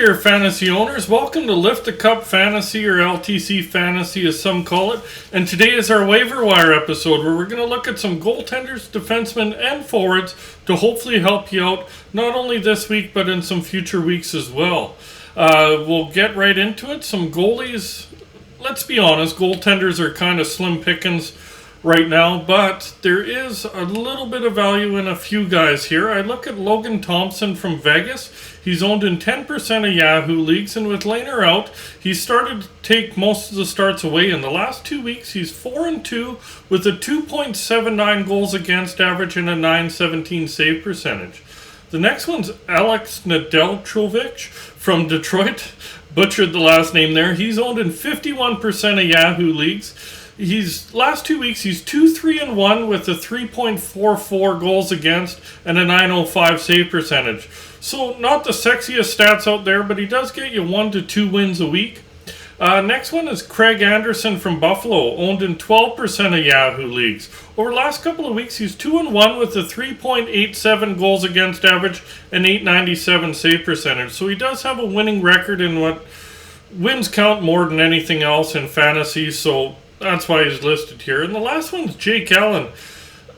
there, fantasy owners. Welcome to Lift the Cup Fantasy, or LTC Fantasy as some call it. And today is our waiver wire episode where we're going to look at some goaltenders, defensemen, and forwards to hopefully help you out not only this week but in some future weeks as well. We'll get right into it. Some goalies. Let's be honest, goaltenders are kind of slim pickings right now, but there is a little bit of value in a few guys here. I look at Logan Thompson from Vegas. He's owned in 10% of Yahoo leagues, and with Laner out, he started to take most of the starts away. In the last 2 weeks, he's 4-2 with a 2.79 goals against average and a .917 save percentage. The next one's Alex Nedeljkovic from Detroit. Butchered the last name there. He's owned in 51% of Yahoo leagues. Last 2 weeks, he's 2-3-1 with a 3.44 goals against and a .905 save percentage. So not the sexiest stats out there, but he does get you 1 to 2 wins a week. Next one is Craig Anderson from Buffalo, owned in 12% of Yahoo leagues. Over the last couple of weeks, he's 2-1 with a 3.87 goals against average and .897 save percentage. So he does have a winning record in what wins count more than anything else in fantasy. So that's why he's listed here. And the last one's Jake Allen.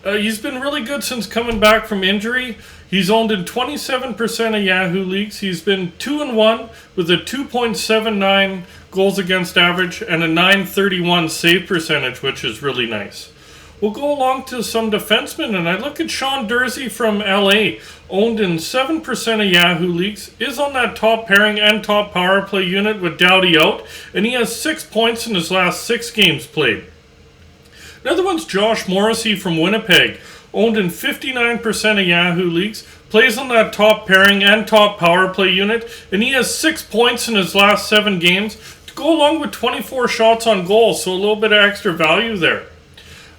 He's been really good since coming back from injury. He's owned in 27% of Yahoo leagues. He's been 2-1 with a 2.79 goals against average and a .931 save percentage, which is really nice. We'll go along to some defensemen, and I look at Sean Durzi from LA, owned in 7% of Yahoo leagues, is on that top pairing and top power play unit with Doughty out, and he has 6 points in his last 6 games played. Another one's Josh Morrissey from Winnipeg, owned in 59% of Yahoo leagues, plays on that top pairing and top power play unit, and he has 6 points in his last 7 games to go along with 24 shots on goal, so a little bit of extra value there.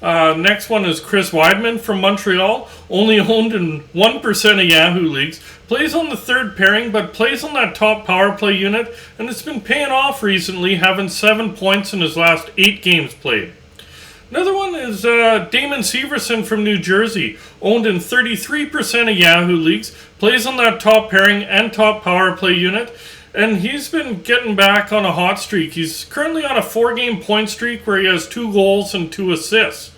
Next one is Chris Weidman from Montreal, only owned in 1% of Yahoo leagues, plays on the third pairing but plays on that top power play unit, and it's been paying off recently, having 7 points in his last 8 games played. Another one is Damon Severson from New Jersey, owned in 33% of Yahoo leagues, plays on that top pairing and top power play unit, and he's been getting back on a hot streak. He's currently on a 4-game point streak where he has 2 goals and 2 assists.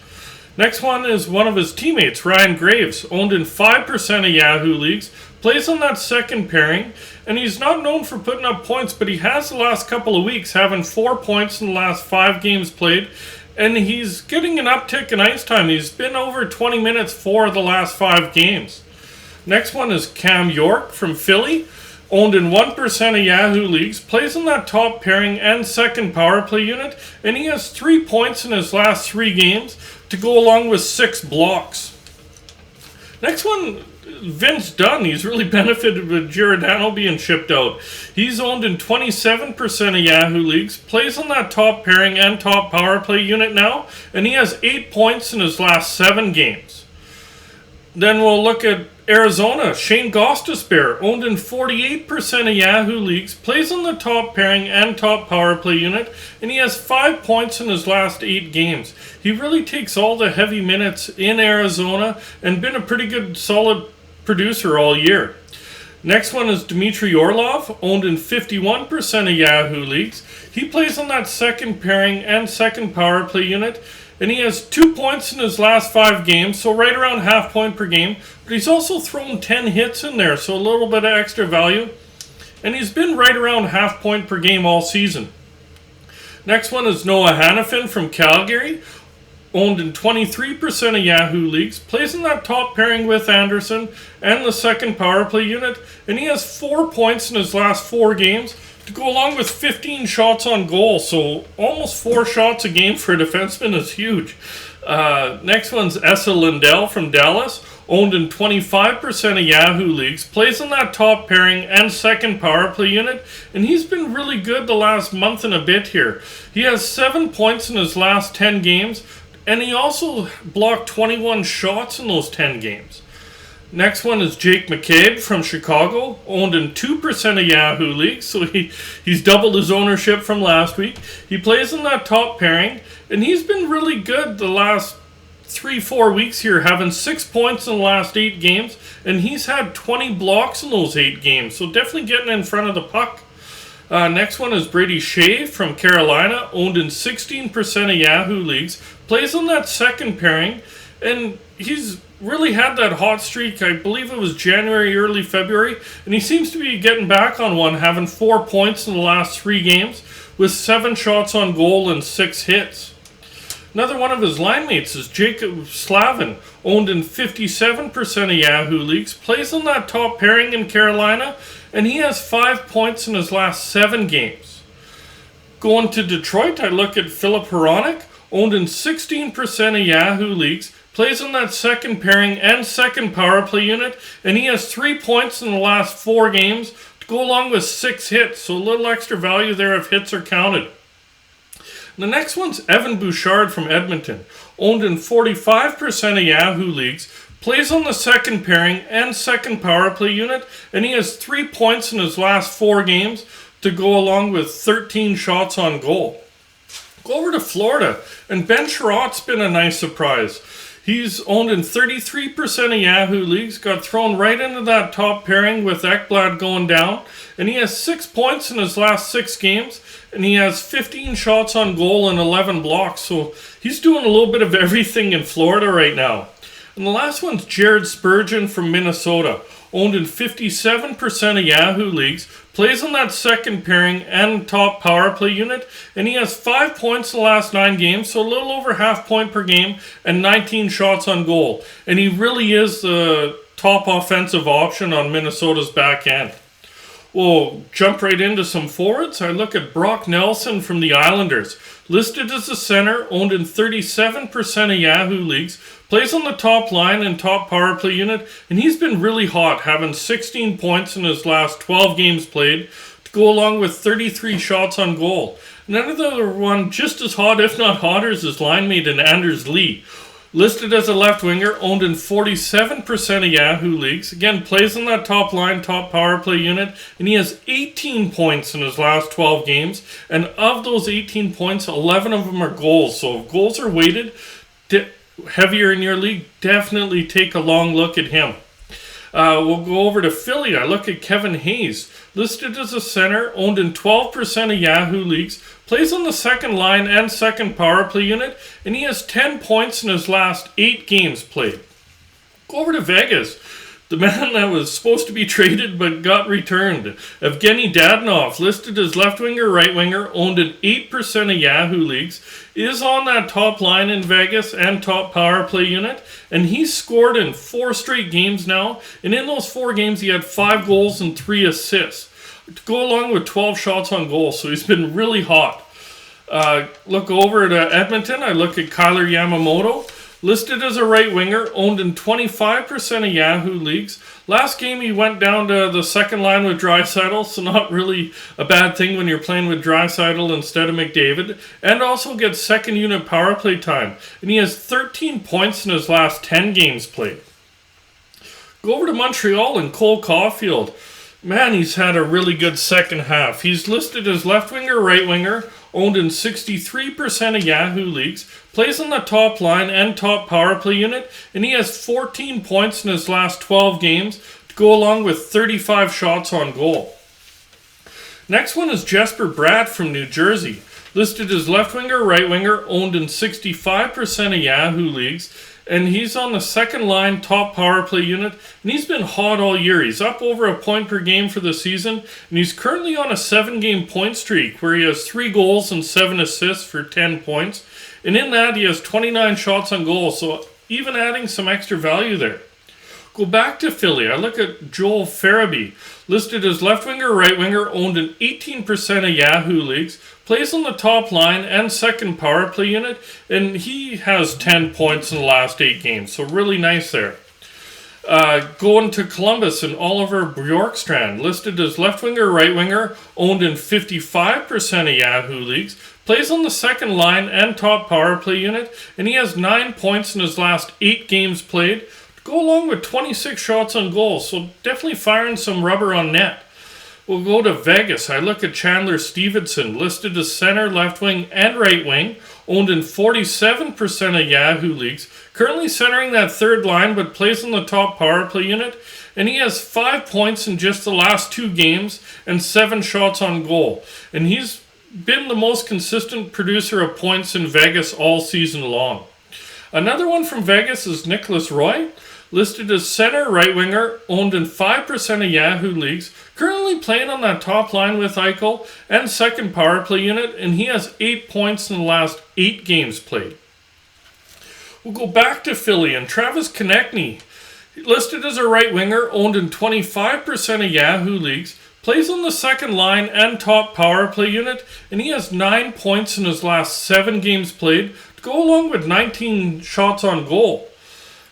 Next one is one of his teammates, Ryan Graves, owned in 5% of Yahoo leagues, plays on that second pairing, and he's not known for putting up points, but he has the last couple of weeks, having 4 points in the last 5 games played, and he's getting an uptick in ice time. He's been over 20 minutes for the last 5 games. Next one is Cam York from Philly, owned in 1% of Yahoo leagues, plays on that top pairing and second power play unit, and he has 3 points in his last 3 games to go along with 6 blocks. Next one, Vince Dunn. He's really benefited with Giordano being shipped out. He's owned in 27% of Yahoo leagues, plays on that top pairing and top power play unit now, and he has 8 points in his last 7 games. Then we'll look at Arizona, Shane Gostisbehere, owned in 48% of Yahoo leagues, plays on the top pairing and top power play unit, and he has 5 points in his last 8 games. He really takes all the heavy minutes in Arizona and been a pretty good, solid producer all year. Next one is Dmitry Orlov, owned in 51% of Yahoo leagues. He plays on that second pairing and second power play unit, and he has 2 points in his last 5 games, so right around half point per game. But he's also thrown 10 hits in there, so a little bit of extra value. And he's been right around half point per game all season. Next one is Noah Hannafin from Calgary, owned in 23% of Yahoo leagues, plays in that top pairing with Anderson and the second power play unit, and he has 4 points in his last 4 games to go along with 15 shots on goal, so almost 4 shots a game for a defenseman is huge. Next one's Esa Lindell from Dallas, owned in 25% of Yahoo leagues, plays on that top pairing and second power play unit, and he's been really good the last month and a bit here. He has 7 points in his last 10 games, and he also blocked 21 shots in those 10 games. Next one is Jake McCabe from Chicago, owned in 2% of Yahoo leagues, so he's doubled his ownership from last week. He plays in that top pairing, and he's been really good the last 3-4 weeks here, having 6 points in the last 8 games, and he's had 20 blocks in those 8 games, so definitely getting in front of the puck. Next one is Brady Shea from Carolina, owned in 16% of Yahoo leagues, plays on that second pairing, and he's really had that hot streak. I believe it was January, early February, and he seems to be getting back on one, having 4 points in the last 3 games with 7 shots on goal and 6 hits. Another one of his line mates is Jacob Slavin, owned in 57% of Yahoo leagues, plays on that top pairing in Carolina, and he has 5 points in his last 7 games. Going to Detroit, I look at Philip Hronek, owned in 16% of Yahoo leagues, plays on that second pairing and second power play unit, and he has 3 points in the last 4 games to go along with 6 hits, so a little extra value there if hits are counted. The next one's Evan Bouchard from Edmonton, owned in 45% of Yahoo leagues, plays on the second pairing and second power play unit, and he has 3 points in his last 4 games to go along with 13 shots on goal. Go over to Florida, and Ben Sherratt's been a nice surprise. He's owned in 33% of Yahoo leagues, got thrown right into that top pairing with Ekblad going down, and he has 6 points in his last 6 games, and he has 15 shots on goal and 11 blocks, so he's doing a little bit of everything in Florida right now. And the last one's Jared Spurgeon from Minnesota, owned in 57% of Yahoo leagues, plays on that second pairing and top power play unit, and he has 5 points in the last 9 games, so a little over half point per game, and 19 shots on goal. And he really is the top offensive option on Minnesota's back end. We'll jump right into some forwards. I look at Brock Nelson from the Islanders, listed as a center, owned in 37% of Yahoo leagues, plays on the top line and top power play unit, and he's been really hot, having 16 points in his last 12 games played, to go along with 33 shots on goal. Another one just as hot, if not hotter, is his line mate in Anders Lee. Listed as a left winger, owned in 47% of Yahoo leagues. Again, plays on that top line, top power play unit, and he has 18 points in his last 12 games. And of those 18 points, 11 of them are goals. So if goals are weighted heavier in your league, definitely take a long look at him. We'll go over to Philly. I look at Kevin Hayes, listed as a center, owned in 12% of Yahoo leagues, plays on the second line and second power play unit, and he has 10 points in his last 8 games played. Go over to Vegas. The man that was supposed to be traded but got returned, Evgeny Dadonov, listed as left winger, right winger, owned in 8% of Yahoo leagues, is on that top line in Vegas and top power play unit, and he's scored in 4 straight games now, and in those 4 games he had 5 goals and 3 assists, to go along with 12 shots on goal, so he's been really hot. Look over to Edmonton, I look at Kyler Yamamoto, listed as a right winger, owned in 25% of Yahoo leagues. Last game he went down to the second line with Draisaitl, so not really a bad thing when you're playing with Draisaitl instead of McDavid. And also gets second unit power play time. And he has 13 points in his last 10 games played. Go over to Montreal and Cole Caulfield. Man, he's had a really good second half. He's listed as left winger, right winger, owned in 63% of Yahoo leagues, plays on the top line and top power play unit, and he has 14 points in his last 12 games to go along with 35 shots on goal. Next one is Jesper Bratt from New Jersey, listed as left winger, right winger, owned in 65% of Yahoo leagues, and he's on the second line, top power play unit, and he's been hot all year. He's up over a point per game for the season, and he's currently on a 7-game point streak where he has 3 goals and 7 assists for 10 points, and in that he has 29 shots on goal, so even adding some extra value there. Go back to Philly. I look at Joel Farabee, listed as left winger, right winger, owned in 18% of Yahoo leagues, plays on the top line and second power play unit, and he has 10 points in the last 8 games, so really nice there. Going to Columbus and Oliver Bjorkstrand, listed as left winger, right winger, owned in 55% of Yahoo leagues, plays on the second line and top power play unit, and he has 9 points in his last 8 games played, go along with 26 shots on goal, so definitely firing some rubber on net. We'll go to Vegas. I look at Chandler Stevenson, listed as center, left wing, and right wing, owned in 47% of Yahoo leagues, currently centering that third line but plays on the top power play unit, and he has 5 points in just the last 2 games and 7 shots on goal. And he's been the most consistent producer of points in Vegas all season long. Another one from Vegas is Nicholas Roy, listed as center right winger, owned in 5% of Yahoo leagues, currently playing on that top line with Eichel and second power play unit, and he has 8 points in the last 8 games played. We'll go back to Philly, and Travis Konechny, listed as a right winger, owned in 25% of Yahoo leagues, plays on the second line and top power play unit, and he has 9 points in his last 7 games played, to go along with 19 shots on goal.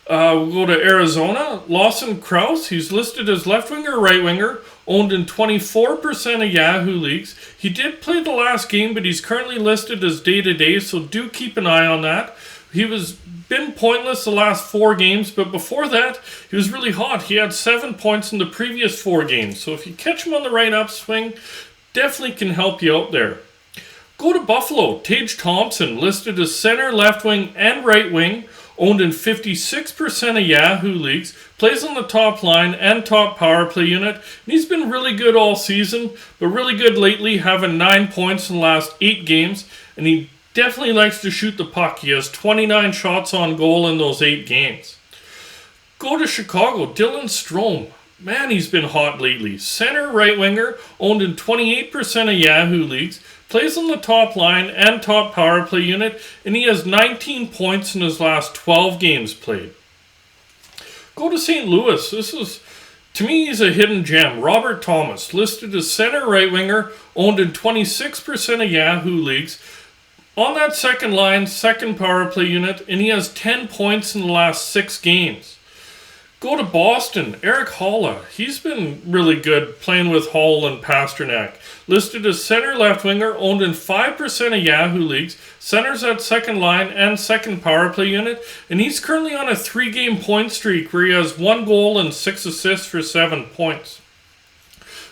We'll go to Arizona. Lawson Krause, he's listed as left winger, right winger, owned in 24% of Yahoo leagues. He did play the last game, but he's currently listed as day-to-day, so do keep an eye on that. He was been pointless the last 4 games, but before that, he was really hot. He had 7 points in the previous 4 games, so if you catch him on the right upswing, definitely can help you out there. Go to Buffalo. Tage Thompson, listed as center, left wing, and right wing, owned in 56% of Yahoo leagues, plays on the top line and top power play unit, and he's been really good all season, but really good lately, having 9 points in the last 8 games, and he definitely likes to shoot the puck. He has 29 shots on goal in those 8 games. Go to Chicago. Dylan Strome. Man, he's been hot lately. Center, right winger, owned in 28% of Yahoo leagues, plays on the top line and top power play unit, and he has 19 points in his last 12 games played. Go to St. Louis. To me, he's a hidden gem. Robert Thomas, listed as center, right winger, owned in 26% of Yahoo leagues, on that second line, second power play unit, and he has 10 points in the last 6 games. Go to Boston. Eric Haula. He's been really good playing with Hall and Pasternak. Listed as center left winger, owned in 5% of Yahoo leagues, centers at second line and second power play unit, and he's currently on a 3-game point streak where he has 1 goal and 6 assists for 7 points.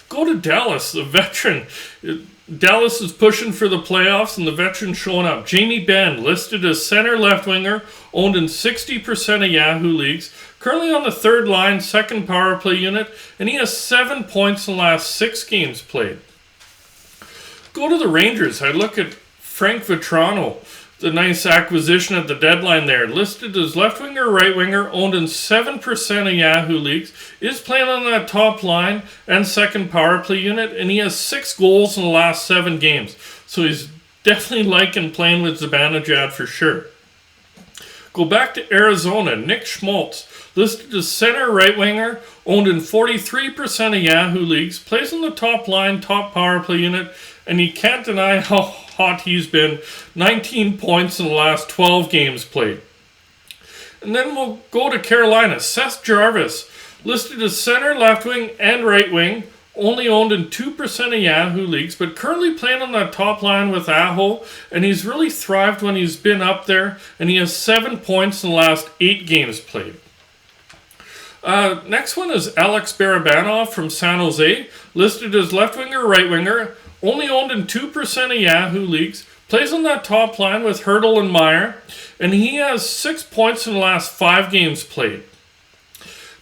Go to Dallas, the veteran. Dallas is pushing for the playoffs, and the veteran's showing up. Jamie Benn, listed as center left winger, owned in 60% of Yahoo leagues, currently on the third line, second power play unit, and he has 7 points in the last 6 games played. Go to the Rangers. I look at Frank Vetrano, the nice acquisition at the deadline there. Listed as left winger, right winger, owned in 7% of Yahoo leagues, is playing on that top line and second power play unit, and he has 6 goals in the last 7 games. So he's definitely liking playing with Zibanejad for sure. Go back to Arizona. Nick Schmaltz, listed as center right winger, owned in 43% of Yahoo leagues, plays on the top line, top power play unit, and you can't deny how hot he's been. 19 points in the last 12 games played. And then we'll go to Carolina. Seth Jarvis, listed as center, left wing, and right wing, only owned in 2% of Yahoo leagues, but currently playing on that top line with Aho, and he's really thrived when he's been up there, and he has 7 points in the last 8 games played. Next one is Alex Barabanov from San Jose, listed as left winger, right winger, only owned in 2% of Yahoo leagues, plays on that top line with Hertl and Meyer, and he has 6 points in the last 5 games played.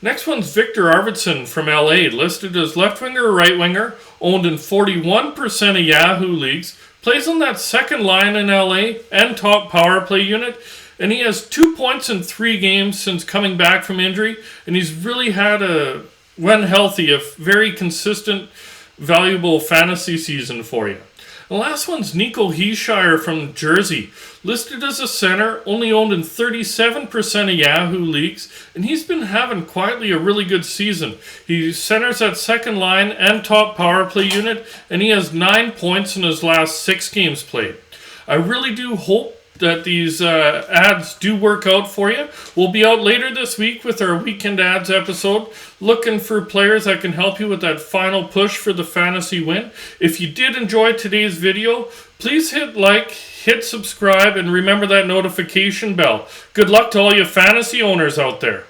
Next one's Victor Arvidsson from LA, listed as left winger, right winger, owned in 41% of Yahoo leagues, plays on that second line in LA and top power play unit, and he has 2 points in 3 games since coming back from injury, and he's really had when healthy, a very consistent, valuable fantasy season for you. The last one's Nico Heishire from Jersey, listed as a center, only owned in 37% of Yahoo leagues, and he's been having quietly a really good season. He centers at second line and top power play unit, and he has 9 points in his last 6 games played. I really do hope that these ads do work out for you. We'll be out later this week with our weekend ads episode, looking for players that can help you with that final push for the fantasy win. If you did enjoy today's video, please hit like, hit subscribe, and remember that notification bell. Good luck to all you fantasy owners out there.